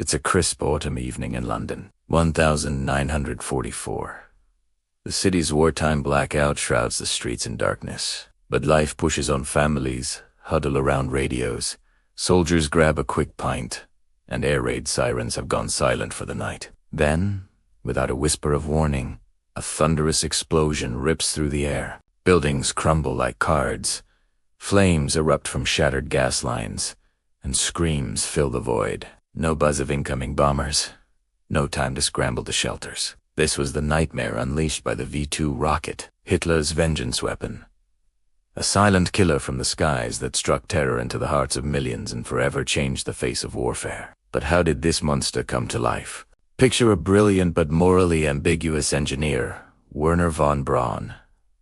It's a crisp autumn evening in London, 1944. The city's wartime blackout shrouds the streets in darkness, but life pushes on. Families huddle around radios, soldiers grab a quick pint, and air raid sirens have gone silent for the night. Then, without a whisper of warning, a thunderous explosion rips through the air. Buildings crumble like cards, flames erupt from shattered gas lines, and screams fill the void. No buzz of incoming bombers, no time to scramble to shelters. This was the nightmare unleashed by the V-2 rocket, Hitler's vengeance weapon. A silent killer from the skies that struck terror into the hearts of millions and forever changed the face of warfare. But how did this monster come to life? Picture a brilliant but morally ambiguous engineer, Werner von Braun,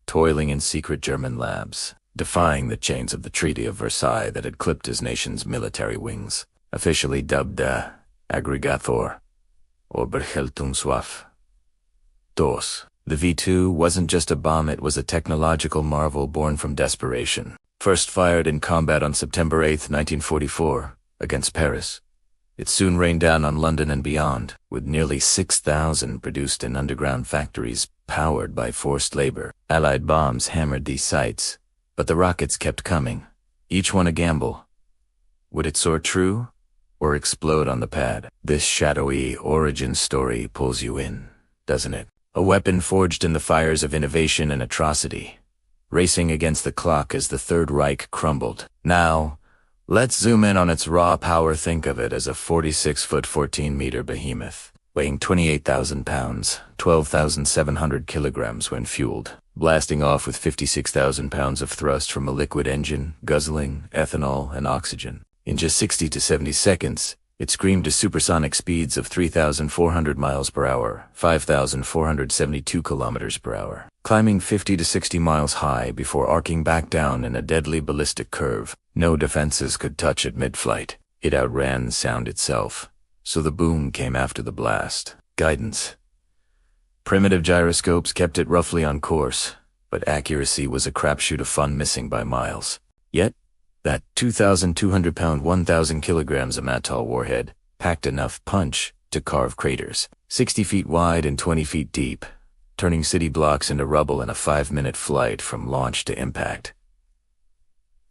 toiling in secret German labs, defying the chains of the Treaty of Versailles that had clipped his nation's military wings. Officially dubbed Aggregator, or Beheltungswaffe. DOS. The V-2 wasn't just a bomb, it was a technological marvel born from desperation. First fired in combat on September 8, 1944, against Paris, it soon rained down on London and beyond, with nearly 6,000 produced in underground factories powered by forced labor. Allied bombs hammered these sites, but the rockets kept coming, each one a gamble. Would it soar true, or explode on the pad? This shadowy origin story pulls you in, doesn't it? A weapon forged in the fires of innovation and atrocity, racing against the clock as the Third Reich crumbled. Now, let's zoom in on its raw power. Think of it as a 46-foot, 14-meter behemoth, weighing 28,000 pounds, 12,700 kilograms when fueled, blasting off with 56,000 pounds of thrust from a liquid engine, guzzling ethanol and oxygen. In just 60 to 70 seconds, it screamed to supersonic speeds of 3,400 miles per hour, 5,472 kilometers per hour, climbing 50 to 60 miles high before arcing back down in a deadly ballistic curve. No defenses could touch it mid-flight. It outran sound itself, so the boom came after the blast. Guidance. Primitive gyroscopes kept it roughly on course, but accuracy was a crapshoot of fun missing by miles. Yet, that 2,200-pound, 1,000 kilograms Amatol warhead packed enough punch to carve craters, 60 feet wide and 20 feet deep, turning city blocks into rubble in a 5-minute flight from launch to impact.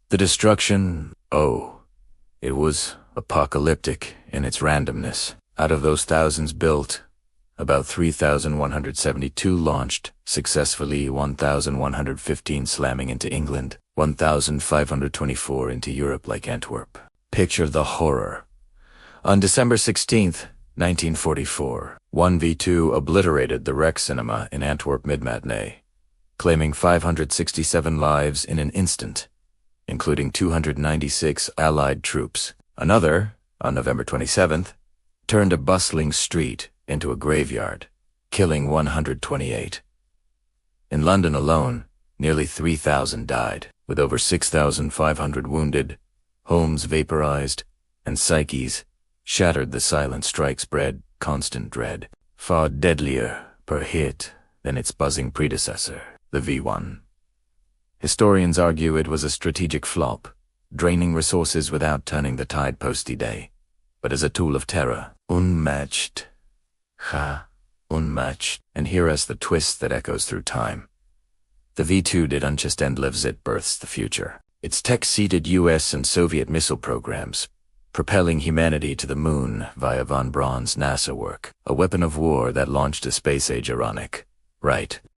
The destruction, it was apocalyptic in its randomness. Out of those thousands built, about 3,172 launched, successfully 1,115 slamming into England, 1,524 into Europe like Antwerp. Picture the horror. On December 16, 1944, one V-2 obliterated the Rec Cinema in Antwerp mid-matinee, claiming 567 lives in an instant, including 296 Allied troops. Another, on November 27th, turned a bustling street into a graveyard, killing 128. In London alone, nearly 3,000 died, with over 6,500 wounded. Homes vaporized, and psyches shattered. The silent strikes bred constant dread, far deadlier per hit than its buzzing predecessor, the V-1. Historians argue it was a strategic flop, draining resources without turning the tide post-D-Day, but as a tool of terror. Unmatched. Unmatched. And hear us the twist that echoes through time. The V-2 didn't just end lives, it births the future. Its tech-seeded US and Soviet missile programs, propelling humanity to the moon via von Braun's NASA work, a weapon of war that launched a space age ironic. Right.